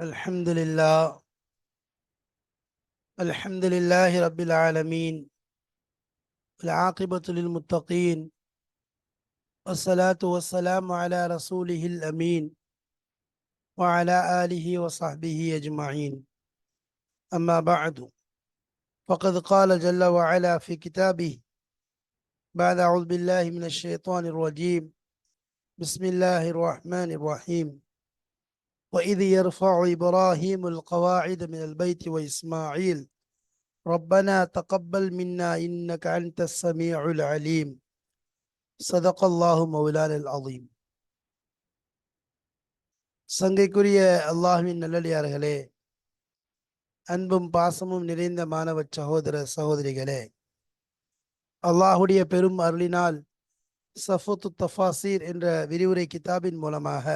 الحمد لله الحمد لله رب العالمين، العاقبة للمتقين، والصلاة والسلام على رسوله الأمين وعلى آله وصحبه أجمعين. أما بعد، فقد قال جل وعلا في كتابه بعد أعوذ بالله من الشيطان الرجيم. بسم الله الرحمن الرحيم. وإذ يرفع إبراهيم القواعد من البيت وإسماعيل ربنا تقبل منا إنك أنت السميع العليم. صدق الله مولانا العظيم. சங்கைக்குரிய அல்லாஹ்வின் நல்லடியார்களே, அன்பும் பாசமும் நிறைந்த மாணவ சகோதர சகோதரிகளே, அல்லாஹுடைய பெரும் அருளினால் சஃபத்து தஃபாசீர் என்ற விரிவுரை கிதாபின் மூலமாக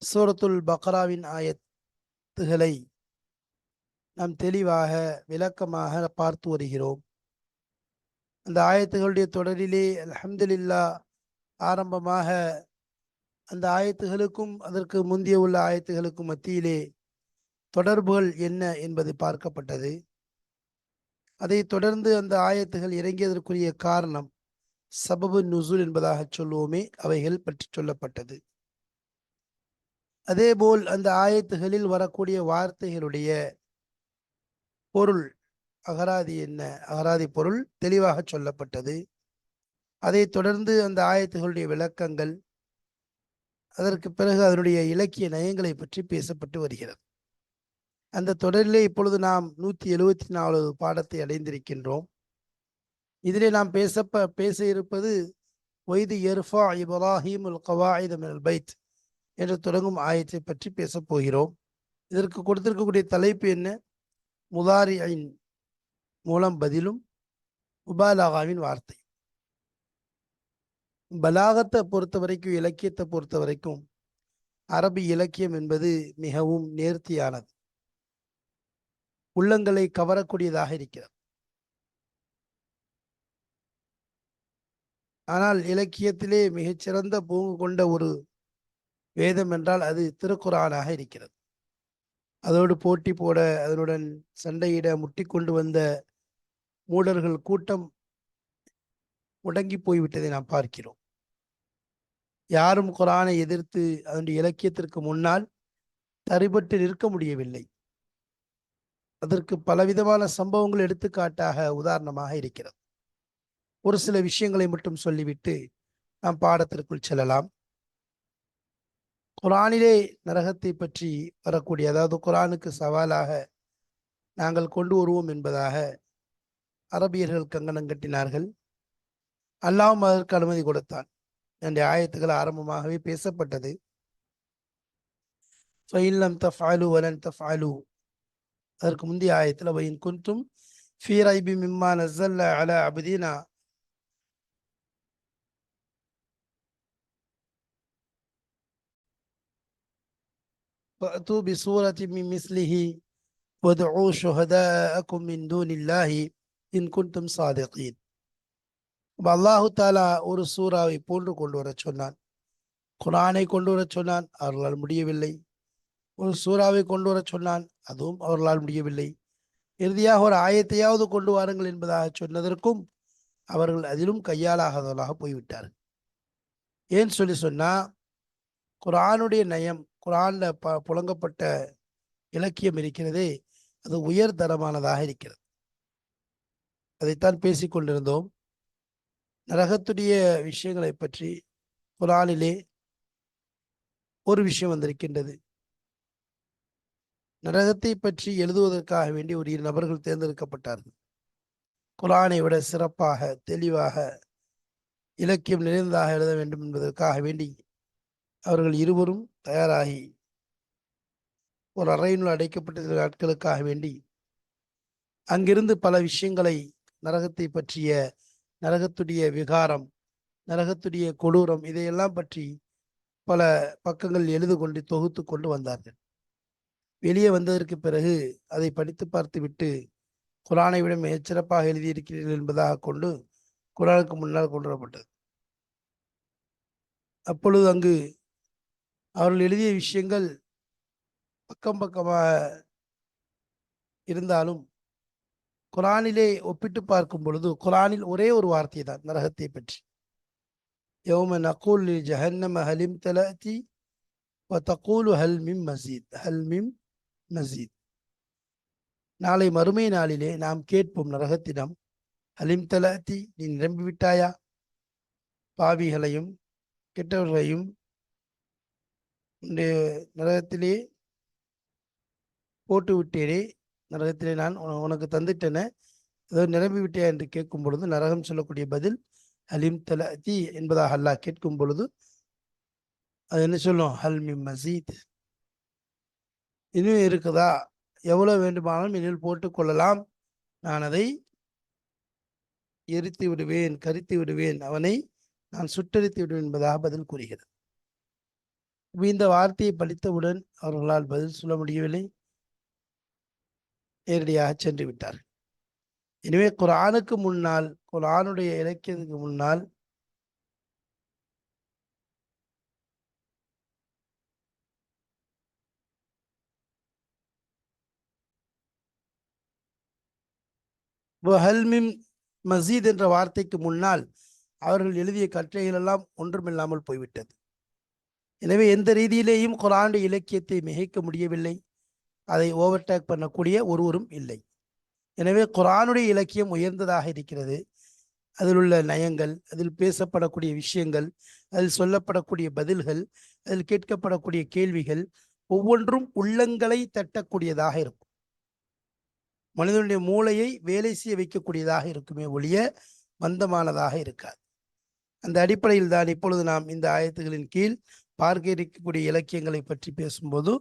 சூரத்துல் பக்ராவின் ஆயத்துகளை நாம் தெளிவாக விளக்கமாக பார்த்து வருகிறோம். அந்த ஆயத்துகளுடைய தொடரிலே அல்ஹம்துலில்லாஹ் ஆரம்பமாக அந்த ஆயத்துகளுக்கும் அதற்கு முந்தைய உள்ள ஆயத்துகளுக்கும் மத்தியிலே தொடர்புகள் என்ன என்பது பார்க்கப்பட்டது. அதைத் தொடர்ந்து அந்த ஆயத்துகள் இறங்கியதற்குரிய காரணம் சபபு நுசூல் என்பதாக சொல்லுவோமே, அவைகள் பற்றி சொல்லப்பட்டது. அதேபோல் அந்த ஆயத்துகளில் வரக்கூடிய வார்த்தைகளுடைய பொருள் அகராதி என்ன, அகராதி பொருள் தெளிவாக சொல்லப்பட்டது. அதைத் தொடர்ந்து அந்த ஆயத்துகளுடைய விளக்கங்கள், அதற்கு பிறகு அதனுடைய இலக்கிய நயங்களை பற்றி பேசப்பட்டு வருகிறது. அந்த தொடரிலே இப்பொழுது நாம் 174 பாடத்தை அடைந்திருக்கின்றோம். இதிலே நாம் பேச இருப்பது வைது எர்ஃபா இப்ராஹிமுல் கவாயித மினல் பைத் என்று தொடங்கும் ஆயத்தை பற்றி பேசப் போகிறோம். இதற்கு கொடுத்திருக்கக்கூடிய தலைப்பு என்ன? முதாரியின் மூலம் பதிலும் முபாலாகாவின் வார்த்தை. பலாகத்தை பொறுத்த வரைக்கும், இலக்கியத்தை பொறுத்த வரைக்கும் அரபி இலக்கியம் என்பது மிகவும் நேர்த்தியானது, உள்ளங்களை கவரக்கூடியதாக இருக்கிறது. ஆனால் இலக்கியத்திலே மிகச்சிறந்த பூங்கு கொண்ட ஒரு வேதம் என்றால் அது திருக்குர்ஆனாக இருக்கிறது. அதோடு போட்டி போட, அதனுடன் சண்டையிட முட்டி கொண்டு வந்த மூடர்கள் கூட்டம் முடங்கி போய்விட்டதை நாம் பார்க்கிறோம். யாரும் குர்ஆனை எதிர்த்து அதனுடைய இலக்கியத்திற்கு முன்னால் தரிபட்டு நிற்க முடியவில்லை. அதற்கு பலவிதமான சம்பவங்கள் எடுத்துக்காட்டாக உதாரணமாக இருக்கிறது. ஒரு சில விஷயங்களை மட்டும் சொல்லிவிட்டு நாம் பாடத்திற்குள் செல்லலாம். குர்ஆனிலே நரகத்தை பற்றி வரக்கூடிய, அதாவது குர்ஆனுக்கு சவாலாக நாங்கள் கொண்டு வருவோம் என்பதாக அரபியர்கள் கங்கணம் கட்டினார்கள். அல்லாஹ்வும் அதற்கு அனுமதி கொடுத்தான். என்ற ஆயத்துக்கள் ஆரம்பமாகவே பேசப்பட்டது. ஃபஇல்லம் தஃஅலு வலன் தஃஅலு, அதற்கு முந்தைய ஆயத்தில் வயின் குன்தும் ஃபீ ரைபி மிம்மா நஸல்னா அலா அப்தினா ஃபஅது பிசூரத்தி மின் மிஸ்லிஹி வதுஉ ஷுஹதாஅக்கும் மின் தூனில்லாஹி இன் குன்தும் சாதிகீன். அல்லாஹு தாலா ஒரு சூறாவை போன்று கொண்டு வர சொன்னான். குர்ஆனை கொண்டு வர சொன்னான், அவர்களால் முடியவில்லை. ஒரு சூறாவை கொண்டு வர சொன்னான், அதுவும் அவர்களால் முடியவில்லை. இறுதியாக ஒரு ஆயத்தையாவது கொண்டு வாருங்கள் என்பதாக சொன்னதற்கும் அவர்கள் அதிலும் கையாளாகாதவர்களாக போய்விட்டார்கள். ஏன் சொன்னா, குர்ஆனுடைய நயம், குர்ஆன்ல புழங்கப்பட்ட இலக்கியம் இருக்கிறதே, அது உயர் தரமானதாக இருக்கிறது. அதைத்தான் பேசிக்கொண்டிருந்தோம். நரகத்துடைய விஷயங்களை பற்றி குர்ஆனிலே ஒரு விஷயம் வந்திருக்கின்றது. நரகத்தை பற்றி எழுதுவதற்காக வேண்டி ஒரு 2 நபர்கள் தேர்ந்தெடுக்கப்பட்டார்கள். குர்ஆனை விட சிறப்பாக, தெளிவாக, இலக்கியம் நிறைந்ததாக எழுத வேண்டும் என்பதற்காக வேண்டி அவர்கள் இருவரும் தயாராகி ஒரு அறையினுள் அடைக்கப்பட்ட நாட்களுக்காக வேண்டி அங்கிருந்து பல விஷயங்களை, நரகத்தை பற்றிய, நரகத்துடைய விகாரம், நரகத்துடைய கொடூரம், இதையெல்லாம் பற்றி பல பக்கங்கள் எழுது கொண்டு தொகுத்து கொண்டு வந்தார்கள். வெளியே வந்ததற்கு பிறகு அதை படித்து பார்த்து விட்டு குர்ஆனை விட மிகச்சிறப்பாக எழுதியிருக்கிறீர்கள் என்பதாக கொண்டு குர்ஆனுக்கு முன்னால் கொண்டு வரப்பட்டது. அப்பொழுது அங்கு அவர்கள் எழுதிய விஷயங்கள் பக்கம் பக்கமாக இருந்தாலும் குரானிலே ஒப்பிட்டு பார்க்கும் பொழுது குரானில் ஒரே ஒரு வார்த்தை தான் நரகத்தை பற்றி. யௌம நகூல் ஜஹன்னம ஹலிம் தலதி வ தகூலு ஹல் மிம் மசீத், ஹல் மிம் மசீத். நாளை மறுமை நாளிலே நாம் கேட்போம் நரகத்திடம், ஹலிம் தலதி, நீ நிரம்பி விட்டாயா? பாவிகளையும் கெட்டவர்களையும் நரகத்திலே போட்டு விட்டேனே, நரகத்திலே நான் உனக்கு தந்துட்டேனே, ஏதோ நிரம்பி விட்டேயா என்று கேட்கும் பொழுது நரகம் சொல்லக்கூடிய பதில் ஹலிம் தலதி என்பதாக அல்லாஹ் கேட்கும் பொழுது அது என்ன சொல்லும்? ஹல் மிம் மசீத், இன்னும் இருக்குதா? எவ்வளவு வேண்டுமானாலும் இனில் போட்டுக் கொள்ளலாம், நான் அதை எரித்து விடுவேன், கரித்து விடுவேன், அவனை நான் சுட்டரித்து விடுவேன் என்பதாக பதில் கூறுகிறது. இந்த வார்த்தையை படித்தவுடன் அவர்களால் பதில் சொல்ல முடியவில்லை, நேரடியாக சென்று விட்டார்கள். எனவே குர்ஆனுக்கு முன்னால், குர்ஆனுடைய இலக்கியத்துக்கு முன்னால் வஹல்மிம் மசீத் என்ற வார்த்தைக்கு முன்னால் அவர்கள் எழுதிய கட்டுரைகள் எல்லாம் ஒன்றுமில்லாமல் போய்விட்டது. எனவே எந்த ரீதியிலேயும் குர்ஆனுடைய இலக்கியத்தை மிகைக்க முடியவில்லை, அதை ஓவர்டேக் பண்ணக்கூடிய ஒருவரும் இல்லை. எனவே குர்ஆனுடைய இலக்கியம் உயர்ந்ததாக இருக்கிறது. அதில் உள்ள நயங்கள், அதில் பேசப்படக்கூடிய விஷயங்கள், அதில் சொல்லப்படக்கூடிய பதில்கள், அதில் கேட்கப்படக்கூடிய கேள்விகள் ஒவ்வொன்றும் உள்ளங்களை தட்டக்கூடியதாக இருக்கும், மனிதனுடைய மூளையை வேலை செய்ய வைக்கக்கூடியதாக இருக்குமே ஒழிய மந்தமானதாக இருக்காது. அந்த அடிப்படையில் தான் இப்பொழுது நாம் இந்த ஆயத்துகளின் கீழ் பார்க்க இருக்கக்கூடிய இலக்கியங்களை பற்றி பேசும்போது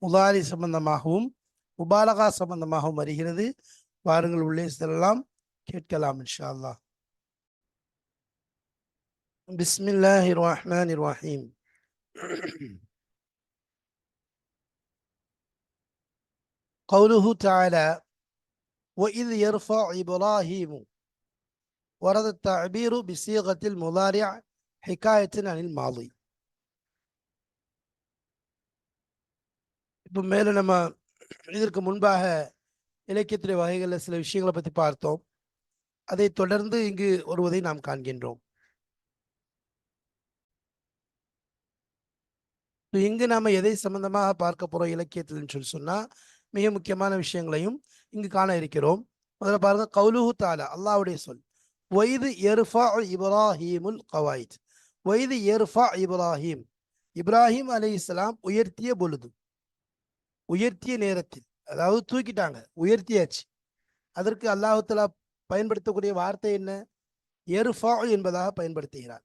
முதாரி சம்பந்தமாகவும் முபாலகா சம்பந்தமாகவும் வருகிறது. வாருங்கள் உள்ளே செல்லலாம், கேட்கலாம் இன்ஷா அல்லாஹ். பிஸ்மில்லாஹிர் ரஹ்மானிர் ரஹீம். قوله تعالى وإذ يرفع إبراهيم، ورد التعبير بصيغة المضارع حكاية عن الماضي. இப்போ மேலும் நம்ம இதற்கு முன்பாக இலக்கியத்துறை வகைகளில் சில விஷயங்களை பற்றி பார்த்தோம். அதை தொடர்ந்து இங்கு வருவதை நாம் காண்கின்றோம். இங்கு நாம எதை சம்பந்தமாக பார்க்க போறோம் இலக்கியத்தில் சொல்லி சொன்னா மிக முக்கியமான விஷயங்களையும் இங்கு காண இருக்கிறோம். முதல்ல பாருங்க, கௌலுஹு தஆலா, அல்லாஹ்வுடைய சொல். வைது யர்ஃபா இப்ராஹீமுல் கவாயித். வைது யர்ஃபா இப்ராஹீம், இப்ராஹிம் அலைஹிஸ்ஸலாம் உயர்த்திய பொழுது, உயர்த்திய நேரத்தில், அதாவது தூக்கிட்டாங்க, உயர்த்தியாச்சு. அதற்கு அல்லாஹ் தஆலா பயன்படுத்தக்கூடிய வார்த்தை என்ன? யர்ஃபா என்பதாக பயன்படுத்துகிறார்.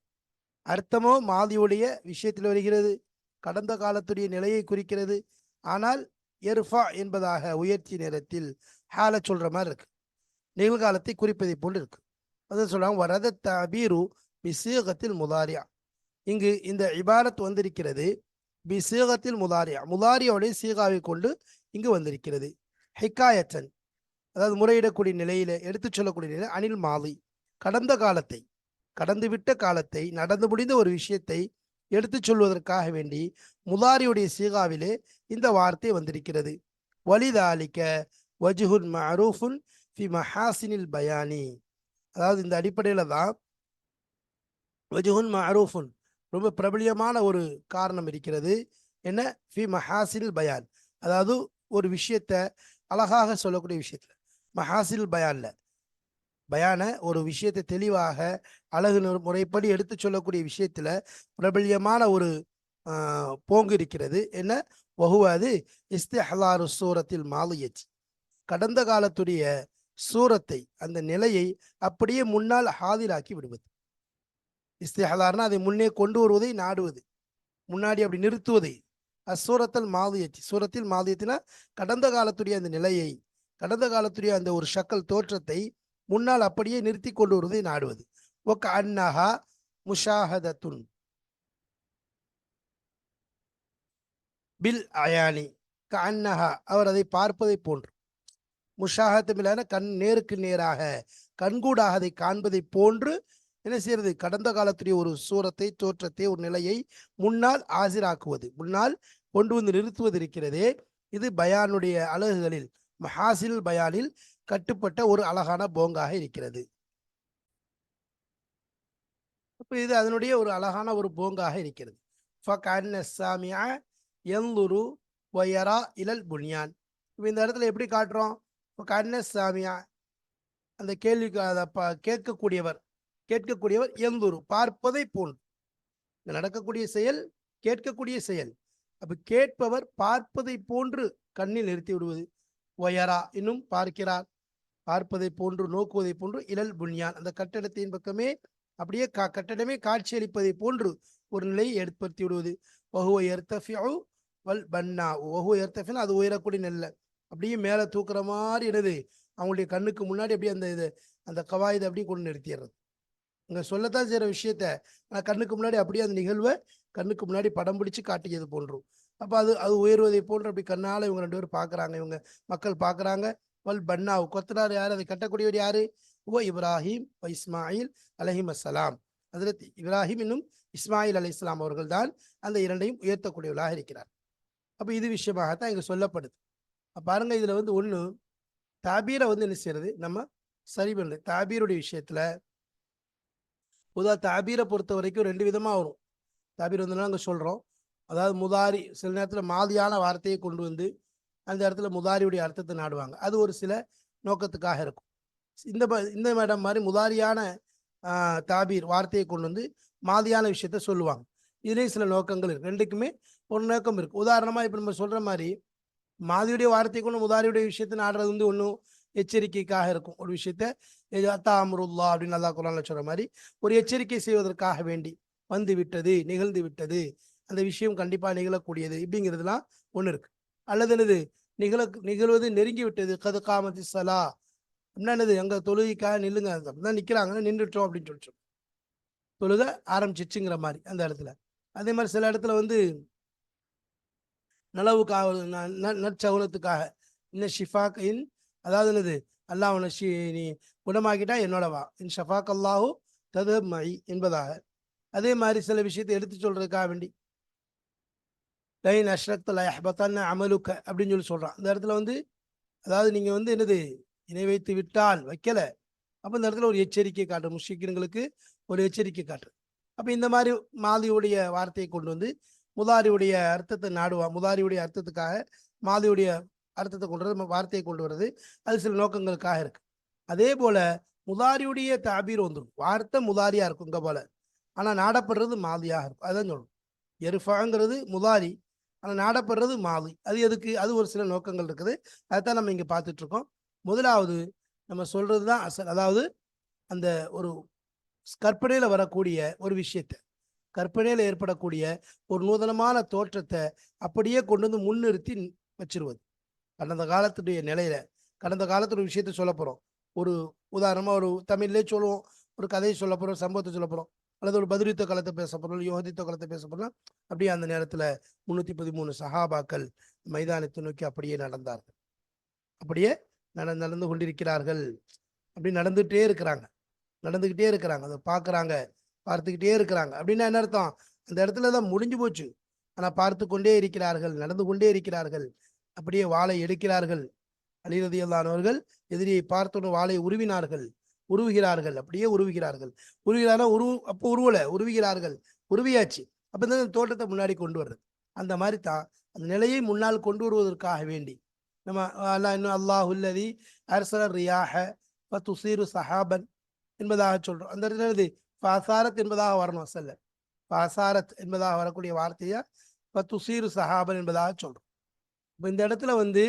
அர்த்தமோ மாதியுடைய விஷயத்தில் வருகிறது, கடந்த காலத்துடைய நிலையை குறிக்கிறது. ஆனால் யர்ஃபா என்பதாக உயர்த்திய நேரத்தில் ஹால சொல்ற மாதிரி இருக்கு, நிகழ்காலத்தை குறிப்பதை போன்று இருக்கு. அதான் சொல்றாங்க வரத தபீரு பிசீகத்தில் முதாரியா. இங்கு இந்த இபாரத் வந்திருக்கிறது பிசீகத்தில் முதாரியா, முதாரியோடைய சீகாவை கொண்டு இங்கு வந்திருக்கிறது. ஹிகாயத்தன், அதாவது முறையிடக்கூடிய நிலையில, எடுத்து சொல்லக்கூடிய நிலை, அனில் மாதி, கடந்த காலத்தை, கடந்துவிட்ட காலத்தை, நடந்து முடிந்த ஒரு விஷயத்தை எடுத்து சொல்வதற்காக வேண்டி முதாரியுடைய சீகாவிலே இந்த வார்த்தை வந்திருக்கிறது. வலிதாலிக்க வஜ்ஹுன் மஅரூஃபுன் ஃபி மஹாசினில் பயானி. அதாவது இந்த அடிப்படையில தான் வஜ்ஹுன் மஅரூஃபுன், ரொம்ப பிரபலியமான ஒரு காரணம் இருக்கிறது. என்ன? ஃபி மஹாசினில் பயான், அதாவது ஒரு விஷயத்தை அழகாக சொல்லக்கூடிய விஷயத்துல, மஹாசினில் பயான்ல, பயான ஒரு விஷயத்தை தெளிவாக அழகு முறைப்படி எடுத்து சொல்லக்கூடிய விஷயத்துல பிரபல்யமான ஒரு போங்கு இருக்கிறது. என்ன? வஹுவது இஸ்திஹ்லாரு சூரத்தில் மாலியத், கடந்த காலத்துடைய சூரத்தை, அந்த நிலையை அப்படியே முன்னால் ஹாதிராக்கி விடுவது. இஸ்திஹ்லார்னா அதை முன்னே கொண்டு வருவதை நாடுவது, முன்னாடி அப்படி நிறுத்துவதை. அசூரத்தல் மாலியத், சூரத்தில் மாலியத்தினா கடந்த காலத்துடைய அந்த நிலையை, கடந்த காலத்துடைய அந்த ஒரு ஷக்கல் தோற்றத்தை முன்னால் அப்படியே நிறுத்தி கொண்டு வருவதை நாடுவது. ஒக்க அன்னஹா முஷாஹதத்துன் பில் அயானி, கண்ணஹா, அவர் அதை பார்ப்பதை போன்று, முஷாஹத்துமில்லான கண், நேருக்கு நேராக கண்கூடாக அதை காண்பதை போன்று என்ன செய்யறது? கடந்த காலத்துடைய ஒரு சூரத்தை, தோற்றத்தை, ஒரு நிலையை முன்னால் ஆசிராக்குவது, முன்னால் கொண்டு வந்து நிறுத்துவது இருக்கிறதே, இது பயானுடைய அழகுகளில் மஹாசில் பயானில் கட்டுப்பட்ட ஒரு அழகான போங்காக இருக்கிறது. இப்போ இது அதனுடைய ஒரு அழகான ஒரு போங்காக இருக்கிறது. இப்போ இந்த இடத்துல எப்படி காட்டுறோம்? சாமியா அந்த கேள்விக்கு அதை கேட்கக்கூடியவர் எந்தூரு பார்ப்பதை போன்று நடக்கக்கூடிய செயல், கேட்கக்கூடிய செயல். அப்ப கேட்பவர் பார்ப்பதை போன்று கண்ணில் நிறுத்தி விடுவது. ஒயரா இன்னும் பார்க்கிறார், பார்ப்பதை போன்று நோக்குவதை போன்று இலல் புன்யான் அந்த கட்டடத்தின் பக்கமே அப்படியே கட்டடமே காட்சியளிப்பதை போன்று ஒரு நிலையை ஏற்படுத்தி விடுவது. வஹுவ யர்தஃபிஉ வல் பன்னா வஹுவ யர்தஃபின் அது உயரக்கூடிய நெல்ல அப்படியே மேலே தூக்குற மாதிரி என்னது அவங்களுடைய கண்ணுக்கு முன்னாடி அப்படியே அந்த கவாயதை அப்படியே கொண்டு நிறுத்திடுறது. இங்கே சொல்லத்தான் செய்கிற விஷயத்த ஆனால் கண்ணுக்கு முன்னாடி அப்படியே அந்த நிகழ்வை கண்ணுக்கு முன்னாடி படம் பிடிச்சு காட்டியது போன்றும். அப்போ அது உயர்வதை போன்று அப்படி கண்ணால் இவங்க 2 பேரும் பார்க்குறாங்க, இவங்க மக்கள் பார்க்குறாங்க. வல் பன்னாவ் கொத்தனார் யார்? அதை கட்டக்கூடியவர் யாரு? ஓ இப்ராஹிம் இஸ்மாயில் அலைஹிம் அஸ்ஸலாம். அதில் இப்ராஹிம் இன்னும் இஸ்மாயில் அலி இஸ்லாம் அவர்கள் தான் அந்த இரண்டையும் உயர்த்தக்கூடியவர்களாக இருக்கிறார். அப்போ இது விஷயமாகத்தான் இங்கே சொல்லப்படுது. பாருங்க, இதில் வந்து ஒன்று தாபீரை வந்து என்ன செய்யறது நம்ம சரி பண்ணல. தாபீருடைய விஷயத்தில் பொதுவாக தாபீரை பொறுத்த வரைக்கும் 2 விதமாக வரும். தாபீர் வந்து நாங்கள் சொல்கிறோம், அதாவது முதாரி சில நேரத்தில் மாதியான வார்த்தையை கொண்டு வந்து அந்த இடத்துல முதாரியுடைய அர்த்தத்தை நாடுவாங்க. அது ஒரு சில நோக்கத்துக்காக இருக்கும். இந்த மேடம் மாதிரி முதாரியான தாபீர் வார்த்தையை கொண்டு வந்து மாதியான விஷயத்த சொல்லுவாங்க. இதுலேயும் சில நோக்கங்கள் இருக்கு. ரெண்டுக்குமே ஒரு நோக்கம் இருக்கு. உதாரணமாக இப்போ நம்ம சொல்கிற மாதிரி மாதியுடைய வார்த்தையை கொண்டு முதாரியுடைய விஷயத்தை நாடுறது வந்து ஒன்றும் எச்சரிக்கைக்காக இருக்கும். ஒரு விஷயத்த அத்தாமுருல்லா அப்படின்னு அல்லா குர்ஆன்ல சொல்ற மாதிரி ஒரு எச்சரிக்கை செய்வதற்காக வேண்டி வந்து விட்டது, நிகழ்ந்து விட்டது, அந்த விஷயம் கண்டிப்பாக நிகழக்கூடியது இப்படிங்கிறதுலாம் ஒன்று இருக்கு. அல்லது என்னது நிகழ்வது நெருங்கி விட்டது, கது காமத்தி சலா அப்படின்னா என்னது எங்க தொழுகைக்காக நில்லுங்க, அப்படிதான் நிற்கிறாங்க, நின்றுட்டோம் அப்படின்னு சொல்லிட்டு தொழுக ஆரம்பிச்சிச்சுங்கிற மாதிரி அந்த இடத்துல. அதே மாதிரி சில இடத்துல வந்து நலவுக்காக நற்சகுனத்துக்காக இன்ன ஷிஃபாக் இன் அதாவது என்னது அல்லாஹ் உன்னை நீ குணமாக்கிட்டா என்னோடவா இன் ஷஃபாக் அல்லாஹூ ததுஹப் மை என்பதாக. அதே மாதிரி சில விஷயத்தை எடுத்து சொல்றதுக்காக வேண்டி லைன் அஷ்ரக்த லயஹ்பத்தன்ன அமலுக்க அப்படின்னு சொல்லி சொல்றான். இந்த இடத்துல வந்து அதாவது நீங்க வந்து என்னது இணை வைத்து விட்டால் வைக்கல, அப்போ இந்த இடத்துல ஒரு எச்சரிக்கை காட்டு, முஷ்ரிக்குகளுக்கு ஒரு எச்சரிக்கை காட்டு. அப்போ இந்த மாதிரி மாதியுடைய வார்த்தையை கொண்டு வந்து முதாரியுடைய அர்த்தத்தை நாடுவா. முதாரியுடைய அர்த்தத்துக்காக மாதியுடைய அர்த்தத்தை கொண்டு வர வார்த்தையை கொண்டு வர்றது அது சில நோக்கங்களுக்காக இருக்கு. அதே போல முதாரியுடைய தாபீர் வந்துடும், வார்த்தை முதாரியா இருக்கும் இங்க போல, ஆனா நாடப்படுறது மாதியாக இருக்கும். அதான் சொல்லணும், எருஃபாங்கிறது முதாரி ஆனா நாடப்படுறது மாதி. அது எதுக்கு? அது ஒரு சில நோக்கங்கள் இருக்குது. அதைத்தான் நம்ம இங்க பார்த்துட்டு இருக்கோம். முதலாவது நம்ம சொல்றதுதான் அசல். அதாவது அந்த ஒரு கற்பனையில வரக்கூடிய ஒரு விஷயத்தை, கற்பனையில ஏற்படக்கூடிய ஒரு நூதனமான தோற்றத்தை அப்படியே கொண்டு வந்து முன்னிறுத்தி வச்சிருவது. கடந்த காலத்துடைய நிலையில கடந்த காலத்துல ஒரு விஷயத்த சொல்ல போறோம். ஒரு உதாரணமா ஒரு தமிழ்லே சொல்லுவோம், ஒரு கதையை சொல்ல போறோம், சம்பவத்தை சொல்ல போறோம், அல்லது ஒரு பதிலுத்த காலத்தை பேச போறோம், யோகதித்த காலத்தை பேச போறோம். அப்படியே அந்த நேரத்துல 313 சஹாபாக்கள் மைதானத்தை நோக்கி அப்படியே நடந்தார்கள், அப்படியே நடந்து கொண்டிருக்கிறார்கள். அப்படி நடந்துகிட்டே இருக்கிறாங்க, அதை பார்த்துக்கிட்டே இருக்கிறாங்க. அப்படின்னா என்ன அர்த்தம்? அந்த இடத்துல தான் முடிஞ்சு போச்சு. ஆனா பார்த்து கொண்டே இருக்கிறார்கள், நடந்து கொண்டே இருக்கிறார்கள். அப்படியே வாளை எடுக்கிறார்கள். அலி ரலியல்லாஹு அன்ஹு அவர்கள் எதிரியை பார்த்தோன்னு வாளை உருவுகிறார்கள், அப்படியே உருவுகிறார்கள். அப்போ உருவுகிறார்கள், உருவியாச்சு. அப்ப இந்த தோட்டத்தை முன்னாடி கொண்டு வர்றது. அந்த மாதிரி தான் அந்த நிலையை முன்னால் கொண்டு வருவதற்காக வேண்டி நம்ம அல்லாஹுல்லதி அர்சல ரியாஹ ஃபதுஸீரு சஹாபன் என்பதாக சொல்றோம். அந்த இடத்துல ஃபாசாரத் என்பதாக வரணும். அசல்ல ஃபாசாரத் என்பதாக வரக்கூடிய வார்த்தையா ஃபதுஸீரு சஹாபன் என்பதாக சொல்றோம். இப்போ இந்த இடத்துல வந்து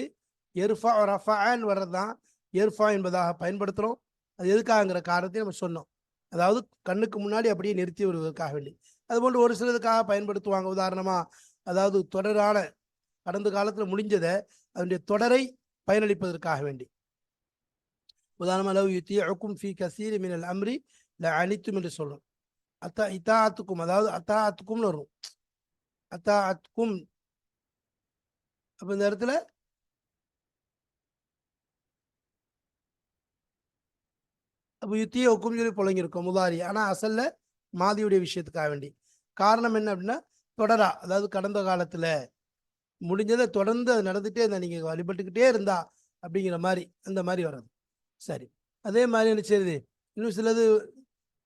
எர்ஃபா ரஃபான் வர்றதுதான் எர்ஃபா என்பதாக பயன்படுத்துகிறோம். அது எதுக்காகங்கிற காரணத்தை நம்ம சொன்னோம். அதாவது கண்ணுக்கு முன்னாடி அப்படியே நிறுத்தி வருவதற்காக வேண்டி. அதுபோன்று ஒரு சிலதுக்காக பயன்படுத்துவாங்க. உதாரணமாக அதாவது தொடரான கடந்த காலத்தில் முடிஞ்சதை அதனுடைய தொடரை பயனளிப்பதற்காக வேண்டி. உதாரணமாக லவ் யுத்தியுக்கும் ஃபீ கஸீரி மினல் அம்ரி லஅனித்தும் என்று சொல்றோம். இத்தாஅத்துக்கும் அதாவது அத்தாஅத்துக்கும்னு வரும், அத்தாஅத்துக்கும். அப்போ இந்த இடத்துல அப்போ யுத்திய ஒக்கும் சொல்லி புழங்கிருக்கும் முதாரி, ஆனால் அசல்ல மாதியுடைய விஷயத்துக்காக வேண்டி. காரணம் என்ன அப்படின்னா தொடரா, அதாவது கடந்த காலத்தில் முடிஞ்சதை தொடர்ந்து அது நடந்துகிட்டே இருந்தா, நீங்கள் வழிபட்டுக்கிட்டே இருந்தா அப்படிங்கிற மாதிரி அந்த மாதிரி வர்றது. சரி, அதே மாதிரி என்ன செய்யுது, இன்னும் சிலது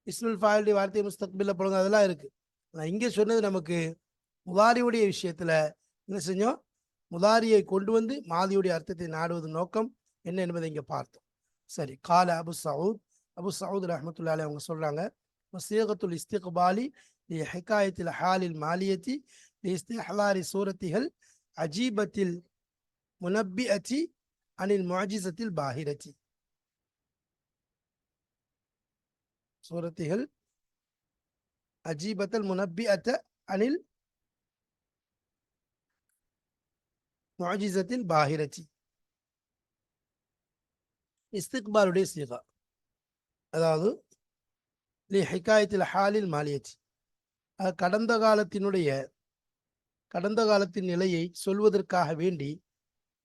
இஸ்முல் ஃபாயிலுடைய வார்த்தை முஸ்தக்பில்ல போடுங்க, அதெல்லாம் இருக்கு. நான் இங்கே சொன்னது நமக்கு முதாரியுடைய விஷயத்துல என்ன செஞ்சோம், முதாரியை கொண்டு வந்து மாதியுடைய அர்த்தத்தை நாடுவது நோக்கம் என்ன என்பதை இங்கே பார்த்தோம். சரி, கால அபு சவுத் ரஹமத்துல்லாஹி அலைஹி அவங்க சொல்றாங்க, வசீகத்துல் இஸ்திக்பாலி லி ஹிகாயத்தில் ஹாலில் மாலியத்தி லி இஸ்திஹ்லாரி சூரத்திகள் அஜீபத்தில் முனப்பிஅத்தி அனில் முஅஜிஸத்தில் பாஹிரத்தி. சூரத்திகள் அஜீபத்தல் முனப்பிஅத்த அனில் முஅஜிஸத்தில் பாஹிரத்தி. இஸ்திக்பாலுடைய சீகா, அதாவது லி ஹிகாயத்தில் ஹாலில் மாலியத்தி, கடந்த காலத்தின் நிலையை சொல்வதற்காக வேண்டி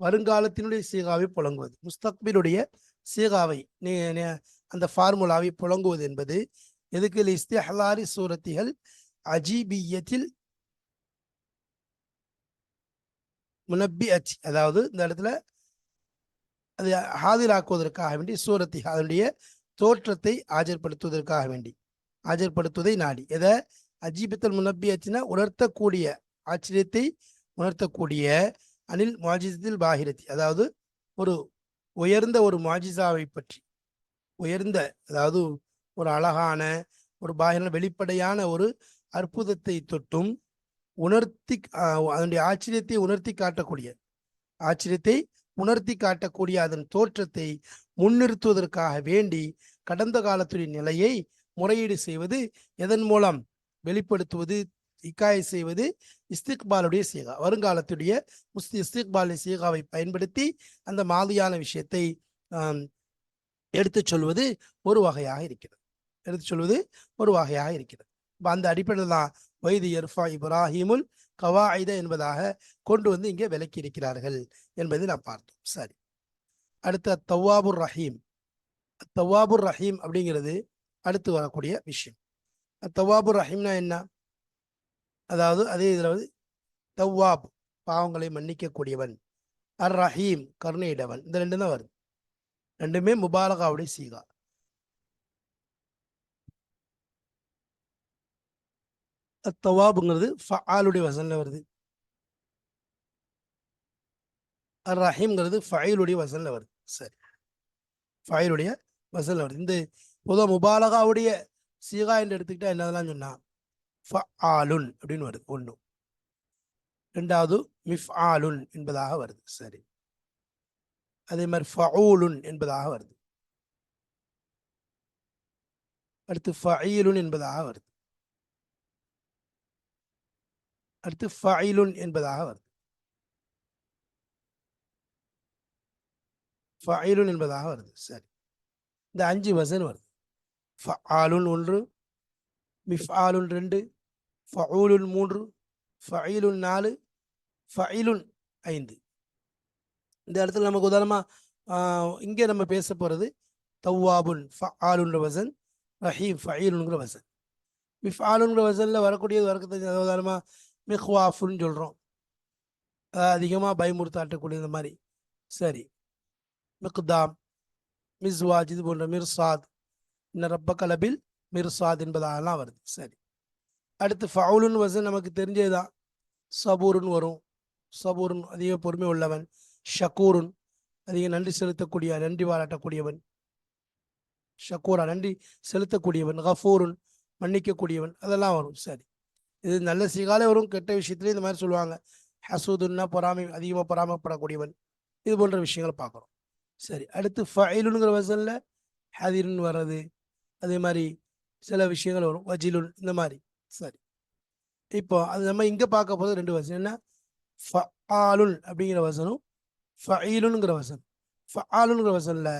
வருங்காலத்தினுடைய சீகாவை புழங்குவது, முஸ்தக்பிலுடைய சீகாவை அந்த ஃபார்முலாவை புழங்குவது என்பது எதுக்கு, இஸ்திஹ்லாரி சூரத்திகள் அஜீபியத்தில் முனப்பிஅத்தி, அதாவது இந்த இடத்துல அது ஆஜராக்குவதற்காக வேண்டி சூரத்தி அதனுடைய தோற்றத்தை ஆஜர்படுத்துவதை நாடி. எதை அஜீபத்தல் முனப்பிஅத்தினா உணர்த்தக்கூடிய, ஆச்சரியத்தை உணர்த்தக்கூடிய, அனில் முஅஜிஸத்தில் பாஹிரத்தி, அதாவது ஒரு உயர்ந்த ஒரு முஅஜிஸாவை பற்றி, உயர்ந்த அதாவது ஒரு அழகான ஒரு பாஹிர வெளிப்படையான ஒரு அற்புதத்தை தொட்டும் உணர்த்தி அதனுடைய ஆச்சரியத்தை உணர்த்தி காட்டக்கூடிய அதன் தோற்றத்தை முன்னிறுத்துவதற்காக வேண்டி கடந்த காலத்துடைய நிலையை முறையீடு செய்வது, எதன் மூலம் வெளிப்படுத்துவது, இக்காய் செய்வது, இஸ்திக்பாலுடைய சீகா, வருங்காலத்துடைய இஸ்திக்பாலுடைய சீகாவை பயன்படுத்தி அந்த மாதியான விஷயத்தை எடுத்துச் சொல்வது ஒரு வகையாக இருக்கிறது. அந்த அடிப்படையில் தான் வைது யர்ஃபா இப்ராஹிமுல் கவாயித என்பதாக கொண்டு வந்து இங்கே விளக்கி இருக்கிறார்கள் என்பதை நாம் பார்த்தோம். சரி, அடுத்து தவ்வாபுர் ரஹீம் அப்படிங்கிறது அடுத்து வரக்கூடிய விஷயம். தவ்வாபுர் ரஹீம்னா என்ன, அதாவது அதே இதில் தவ்வாப் பாவங்களை மன்னிக்கக்கூடியவன், அர் ரஹீம் கருணையிடவன், இந்த ரெண்டு தான் வருது, ரெண்டுமே முபாலகாவுடைய சீகா. தவாபுங்கிறது ஃபஆலுடைய வசன்ல வருது, அர் ரஹீம்ங்கிறது ஃபஈலுடைய வசன்ல வருது. சரி, ஃபஈலுடைய வசன்ல வருது. இந்த பொதுவாக முபாலகாவுடைய சீகா என்று எடுத்துக்கிட்டா என்னதெல்லாம் சொன்னா ஃபஆலுன் அப்படின்னு வருது ஒன்று, ரெண்டாவது மிஃஆலுன் என்பதாக வருது. சரி, அதே மாதிரி ஃபஊலுன் என்பதாக வருது, அடுத்து ஃபஈலுன் என்பதாக வருது, அடுத்து ஃபஈலுன் என்பதாக வருது, ஃபஈலுன் என்பதாக வருது. சரி, இந்த 5 வசன் வருது. ஃபஆலுன் 1, மிஃஆலுன் 2, ஃபஊலுன் 3, ஃபஈலுன் 4, ஃபஈலுன் 5. இந்த இடத்துல நமக்கு உதாரணமா இங்கே நம்ம பேச போறது தவ்வாபுன் ஃபஆலுன்ற வசன், ரஹீம் ஃபஈலுங்கிற வசன். மிஃஆலுங்கிற வசன்ல வரக்கூடியது வரக்கத்தை உதாரணமா மிஹ்வாஃபுன்னு சொல்றோம், அதிகமாக பயமுறுத்தாட்டக்கூடிய இந்த மாதிரி. சரி, மிக்தாம், மிஸ்வாஜ், இது போன்ற மிர்சாத், இன்ன ரப்ப கலபில் மிர்சாத் என்பதாகலாம் வருது. சரி, அடுத்து ஃபவுலுன் வசன் நமக்கு தெரிஞ்சதுதான், சபூருன் வரும், சபூருன் அதிக பொறுமை உள்ளவன், ஷக்கூருன் அதிக நன்றி செலுத்தக்கூடிய, நன்றி பாராட்டக்கூடியவன், ஷக்கூரா நன்றி செலுத்தக்கூடியவன், கஃபூருன் மன்னிக்கக்கூடியவன், அதெல்லாம் வரும். சரி, இது நல்ல சீகாலே வரும், கெட்ட விஷயத்துலேயும் இந்த மாதிரி சொல்லுவாங்க. ஹசூதுன்னா பொறாமை, அதிகமாக பொறாமப்படக்கூடியவன், இது போன்ற விஷயங்களை பார்க்குறோம். சரி, அடுத்து ஃபஈலுங்கிற வசனில் ஹதிருன்னு வர்றது, அதே மாதிரி சில விஷயங்கள் வரும், வஜிலுன் இந்த மாதிரி. சரி, இப்போ அது நம்ம இங்கே பார்க்க போது 2 வசனம், என்ன ஃபஆலுன் அப்படிங்கிற வசனம், ஃபஈலுங்கிற வசனம். ஃபஆலுங்கிற வசனில்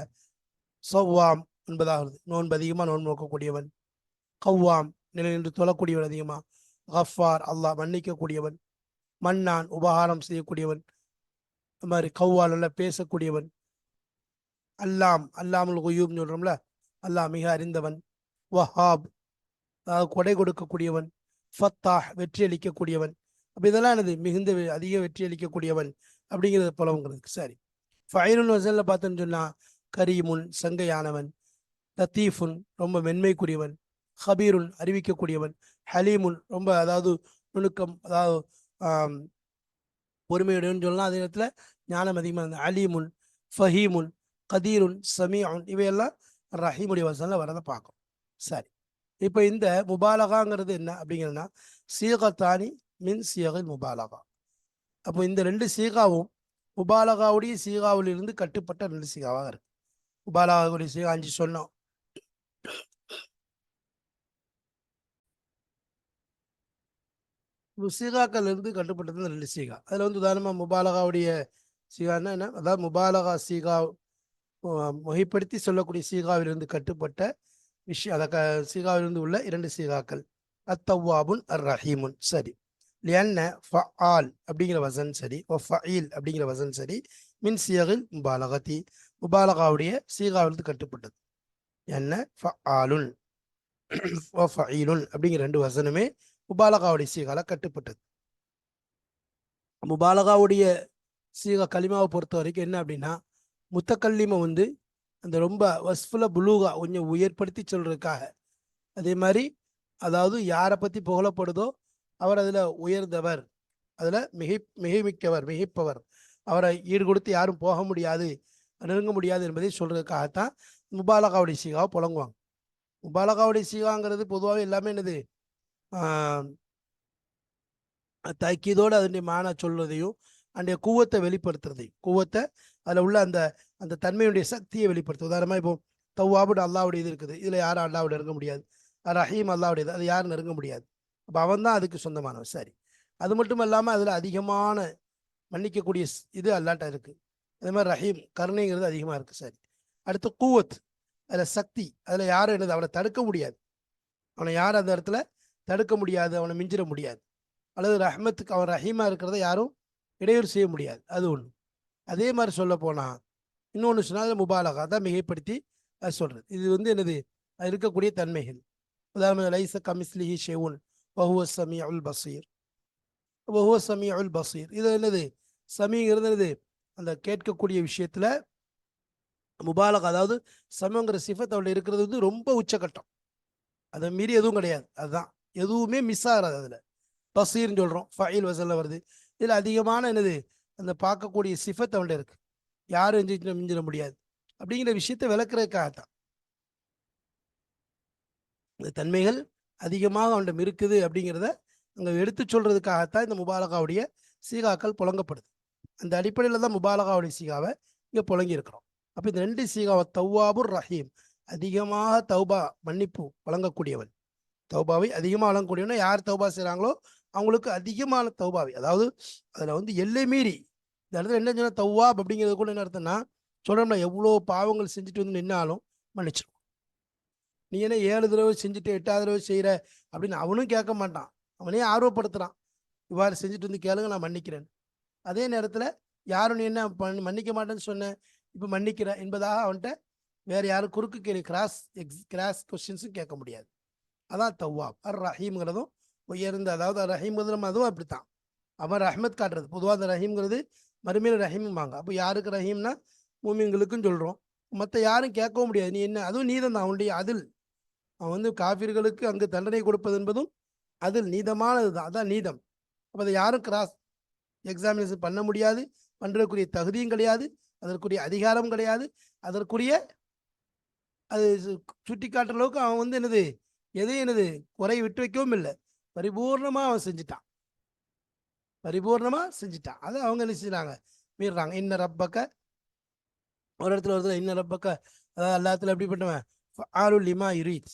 சவ்வாம் என்பதாக வருது, நோன்பு அதிகமாக நோன்பு நோக்கக்கூடியவன், கவ்வாம் நிலை நின்று தொழக்கூடியவன் அதிகமாக, கஃபார் அல்லாஹ் மன்னிக்கக்கூடியவன், மன்னான் உபகாரம் செய்யக்கூடியவன், இந்த மாதிரி கவ்வால் நல்லா பேசக்கூடியவன், அல்லாமுல் குயூப்னு சொல்றோம்ல, அல்லாஹ் மிக அறிந்தவன், வஹாப் கொடை கொடுக்கக்கூடியவன், ஃபத்தாஹ் வெற்றி அளிக்கக்கூடியவன், அப்போ இதெல்லாம் என்னது மிகுந்த அதிக வெற்றி அளிக்கக்கூடியவன் அப்படிங்கிறது புலவங்களுக்கு. சரி, ஃபைலுல் வசனில் பார்த்தோன்னு சொன்னால் கரீமுன் சங்கையானவன், லத்தீஃபுன் ரொம்ப மென்மைக்குரியவன், ஹபீருன் அறிவிக்கக்கூடியவன், ஹலீமுன் ரொம்ப அதாவது நுணுக்கம் அதாவது பொறுமையுடன் சொல்லலாம், அதே நேரத்தில் ஞானம் அதிகமாக இருந்த அலீமுன், ஃபஹீமுன், கதீருன், சமீஉன் இவையெல்லாம் ரஹீமுடைய வசனில் வரதை பார்க்கும். சரி, இப்போ இந்த முபாலகாங்கிறது என்ன அப்படிங்கிறதுனா சீகத்தானி மின் சீகல் முபாலகா. அப்போ இந்த ரெண்டு சீகாவும் முபாலகாவுடைய சீகாவிலிருந்து கட்டுப்பட்ட ரெண்டு சீகாவாக இருக்கு. முபாலகாவுடைய சீகா 5 சொன்னோம். சீகாக்கள் இருந்து கட்டுப்பட்டது ரெண்டு சீகா. அதில் வந்து உதாரணமாக முபாலகாவுடைய சீகான்னா என்ன, அதாவது முபாலகா சீகா வகைப்படுத்தி சொல்லக்கூடிய சீகாவிலிருந்து கட்டுப்பட்ட விஷயம், அதை சீகாவிலிருந்து உள்ள 2 சீகாக்கள் அத்தவ்வாபுன் அர் ரஹீமுன். சரி, லியன்ன ஃபஆல் அப்படிங்கிற வசன் சரி, ஃபஈல் அப்படிங்கிற வசன் சரி, மின் சியகில் முபாலகத்தி முபாலகாவுடைய சீகாவிலிருந்து கட்டுப்பட்டது. என்ன ஃபஆலுன் ஃபஈலுன் அப்படிங்கிற 2 வசனமே முபாலகாவுடைய சீகால கட்டுப்பட்டது. முபாலகாவுடைய சீகா கலிமாவை பொறுத்த வரைக்கும் என்ன அப்படின்னா முத்தக்கல்லிமை வந்து அந்த ரொம்ப வஸ்ஃபுல புலூகா கொஞ்சம் உயர்படுத்தி சொல்றதுக்காக, அதே மாதிரி அதாவது யாரை பற்றி புகழப்படுதோ அவர் அதில் உயர்ந்தவர், அதில் மிகைமிக்கவர், மிகைப்பவர், அவரை ஈடு கொடுத்து யாரும் போக முடியாது, நெருங்க முடியாது என்பதை சொல்றதுக்காகத்தான் முபாலகாவுடைய சீகாவை புழங்குவாங்க. முபாலகாவுடைய சீகாங்கிறது பொதுவாக எல்லாமே என்னது தக்கீதோடு அதனுடைய மான சொல்வதையும் அந்த கூவத்தை வெளிப்படுத்துறதையும், கூவத்தை அதில் உள்ள அந்த அந்த தன்மையுடைய சக்தியை வெளிப்படுத்தும். உதாரணமாக இப்போ தவ்வாபுடு அல்லாவுடைய இது இருக்குது, இதில் யாரும் அல்லாவோட நெருங்க முடியாது. ரஹீம் அல்லாவுடையது, அது யாரும் நெருங்க முடியாது. அப்போ அவன் தான் அதுக்கு சொந்தமானவன். சரி, அது மட்டும் இல்லாமல் அதில் அதிகமான மன்னிக்கக்கூடிய இது அல்லாட்ட இருக்குது. அதே மாதிரி ரஹீம் கருணைங்கிறது அதிகமாக இருக்குது. சரி, அடுத்து கூவத், அதில் சக்தி, அதில் யாரும் என்னது அவனை தடுக்க முடியாது, அவனை யாரும் அந்த இடத்துல தடுக்க முடியாது, அவனை மிஞ்சிட முடியாது. அல்லது ரஹ்மத்துக்கு அவன் ரஹீமாக இருக்கிறத யாரும் இடையூறு செய்ய முடியாது, அது ஒன்று. அதே மாதிரி சொல்ல போனால் இன்னொன்று சொன்னால் முபாலகா தான் மிகைப்படுத்தி அது சொல்கிறது. இது வந்து என்னது அது இருக்கக்கூடிய தன்மைகள். உதாரணம் லைஸ கமிஸ்லிஹி ஷெவுன் வஹுவ ஸமீஉல் பஸீர், வஹுவ ஸமீஉல் பஸீர் இது என்னது சமீங்கிறது என்னது அந்த கேட்கக்கூடிய விஷயத்தில் முபாலகா, அதாவது சமங்கிற சிஃபத் அவள் இருக்கிறது வந்து ரொம்ப உச்சகட்டம், அதை மீறி எதுவும் கிடையாது, அதுதான் எதுவுமே மிஸ் ஆகாது. அதில் பசீர்னு சொல்கிறோம், ஃபயில் வசலில் வருது. இதில் அதிகமான என்னது அந்த பார்க்கக்கூடிய சிஃபத் அவன்கிட்ட இருக்கு, யாரும் மிஞ்சிட முடியாது அப்படிங்கிற விஷயத்தை விளக்குறதுக்காகத்தான். இந்த தன்மைகள் அதிகமாக அவன்கிட்ட இருக்குது அப்படிங்கிறத அங்கே எடுத்து சொல்றதுக்காகத்தான் இந்த முபாலகாவுடைய சீகாக்கள் புழங்கப்படுது. அந்த அடிப்படையில் தான் முபாலகாவுடைய சீகாவை இங்கே புழங்கி இருக்கிறோம். அப்போ இந்த 2 சீகாவை தவ்வாபுர் ரஹீம், அதிகமாக தௌபா மன்னிப்பு வழங்கக்கூடியவன், தௌபாவை அதிகமாக வழங்கக்கூடியவனா யார் தௌபா செய்கிறாங்களோ அவங்களுக்கு அதிகமான தௌபாவை, அதாவது அதில் வந்து எல்லை மீறி இந்த இடத்துல என்ன சொன்னால் தௌவாப் அப்படிங்கிறது கூட என்ன அர்த்தம்னா சொல்கிறோம்னா எவ்வளோ பாவங்கள் செஞ்சுட்டு வந்து நின்னாலும் மன்னிச்சிடும். நீ என்ன 7 தடவை செஞ்சுட்டு 8வது தடவை செய்கிற அப்படின்னு அவனும் கேட்க மாட்டான், அவனே ஆர்வப்படுத்துகிறான், இவ்வாறு செஞ்சுட்டு வந்து கேளுங்க நான் மன்னிக்கிறேன். அதே நேரத்தில் யாரும் நீ என்ன மன்னிக்க மாட்டேன்னு சொன்ன இப்போ மன்னிக்கிற என்பதாக அவன்கிட்ட வேறு யாரும் குறுக்கு கேள்வி கிராஸ் கொஸ்டின்ஸும் கேட்க முடியாது. அதான் தவ்வாப். அர் ரஹீம்ங்கிறதும் உயர்ந்த, அதாவது ரஹீம்ங்கிறது அதுவும் அப்படித்தான், அவன் ரஹ்மத் காட்டுறது. பொதுவாக அந்த ரஹீம்ங்கிறது மறுமையில் ரஹீம்பாங்க. அப்போ யாருக்கு ரஹீம்னா மூமின்களுக்கும் சொல்கிறோம், மற்ற யாரும் கேட்கவும் முடியாது. நீ என்ன, அதுவும் நீதம் தான் அவனுடைய அதில். அவன் வந்து காஃபிர்களுக்கு அங்கு தண்டனை கொடுப்பது என்பதும் அதில் நீதமானது தான், அதான் நீதம். அப்போ அதை யாரும் கிராஸ் எக்ஸாமினேஷன் பண்ண முடியாது, பண்ணுறதுக்குரிய தகுதியும் கிடையாது, அதற்குரிய அதிகாரம் கிடையாது, அதற்குரிய அது சுட்டி காட்டுற அளவுக்கு அவன் வந்து என்னது எதையும் என்னது குறை விட்டு வைக்கவும் இல்லை, பரிபூர்ணமாக அவன் செஞ்சுட்டான், பரிபூர்ணமாக செஞ்சுட்டான். அதை அவங்க என்ன செஞ்சாங்க, மீறாங்க. இன்ன ரப்பக்க ஒரு இடத்துல வருதுல, இன்ன ரப்பக்க அதாவது எல்லாத்துல எப்படி பண்ணுவேன் ஆலுல் லிமா யுரீத்,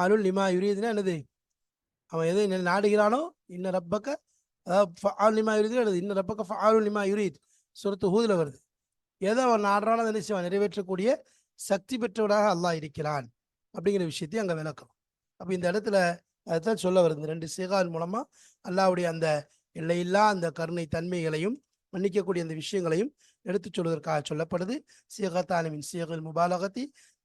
ஆலுல் லிமா யுரீத்னா என்னது அவன் எதை நாடுகிறானோ இன்ன ரப்பக்க, அதாவது ஆல் லிமா யுரீத் என்னது இன்ன ரப்பக்க ஆலுல் லிமா யுரீத் சூரத்து ஹூதுல வருது. ஏதோ அவன் நாடுறானோ அதை நிச்சயம் நிறைவேற்றக்கூடிய சக்தி பெற்றவனாக அல்லாஹ் இருக்கிறான் அப்படிங்கிற விஷயத்தையும் அங்கே விளக்கணும். அப்போ இந்த இடத்துல அதுதான் சொல்ல வருது, 2 சீகான் மூலமா அல்லாஹ்வுடைய அந்த எல்லையில்லா அந்த கருணை தன்மைகளையும் மன்னிக்கக்கூடிய அந்த விஷயங்களையும் எடுத்து சொல்வதற்காக சொல்லப்படுது. சீகத்தானின் சீகல் முபாலகத்தி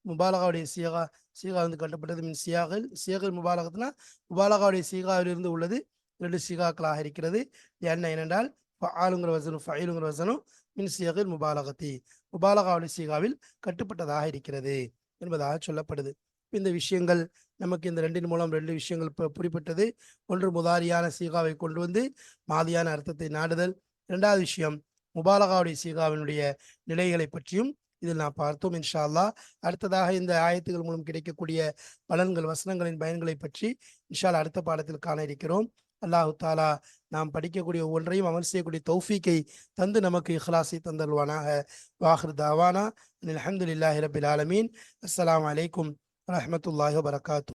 முபாலகாவுடைய சீகா வந்து கட்டப்பட்டது மின் சியாகில் முபாலகத்துனா முபாலகாவுடைய சீகாவிலிருந்து உள்ளது 2 சீகாக்களாக இருக்கிறது. என்ன ஏனென்றால் ஃபஆலுங்கிற வசனும் ஃபஈலுங்கிற வசனும் மின் சியாகில் முபாலகத்தி முபாலகாவுடைய சீகாவில் கட்டுப்பட்டதாக இருக்கிறது என்பதாக சொல்லப்படுது. இந்த விஷயங்கள் நமக்கு இந்த 2 மூலம் 2 விஷயங்கள் புரிப்பட்டது. ஒன்று முதாரியான சீகாவை கொண்டு வந்து மாதியான அர்த்தத்தை நாடுதல். 2வது விஷயம் முபாலகாவுடைய சீகாவினுடைய நிலைகளை பற்றியும் இதில் நாம் பார்த்தோம். இன்ஷா அல்லாஹ் அடுத்ததாக இந்த ஆயத்துகள் மூலம் கிடைக்கக்கூடிய பலன்கள் வசனங்களின் பயன்களை பற்றி இன்ஷா அல்லாஹ் அடுத்த பாடத்தில் காண இருக்கிறோம். அல்லாஹு தாலா நாம் படிக்கக்கூடிய ஒவ்வொன்றையும் அமல் செய்யக்கூடிய தௌஃபீக்கை தந்து நமக்கு இஹ்லாஸை தந்தல்வானாக. வாஹிர் தாவானா அல்ஹம்துலில்லாஹி ரப்பில் ஆலமீன். அஸ்ஸலாமு அலைக்கும் வரஹ்மத்துல்லாஹி வபரகாத்துஹு.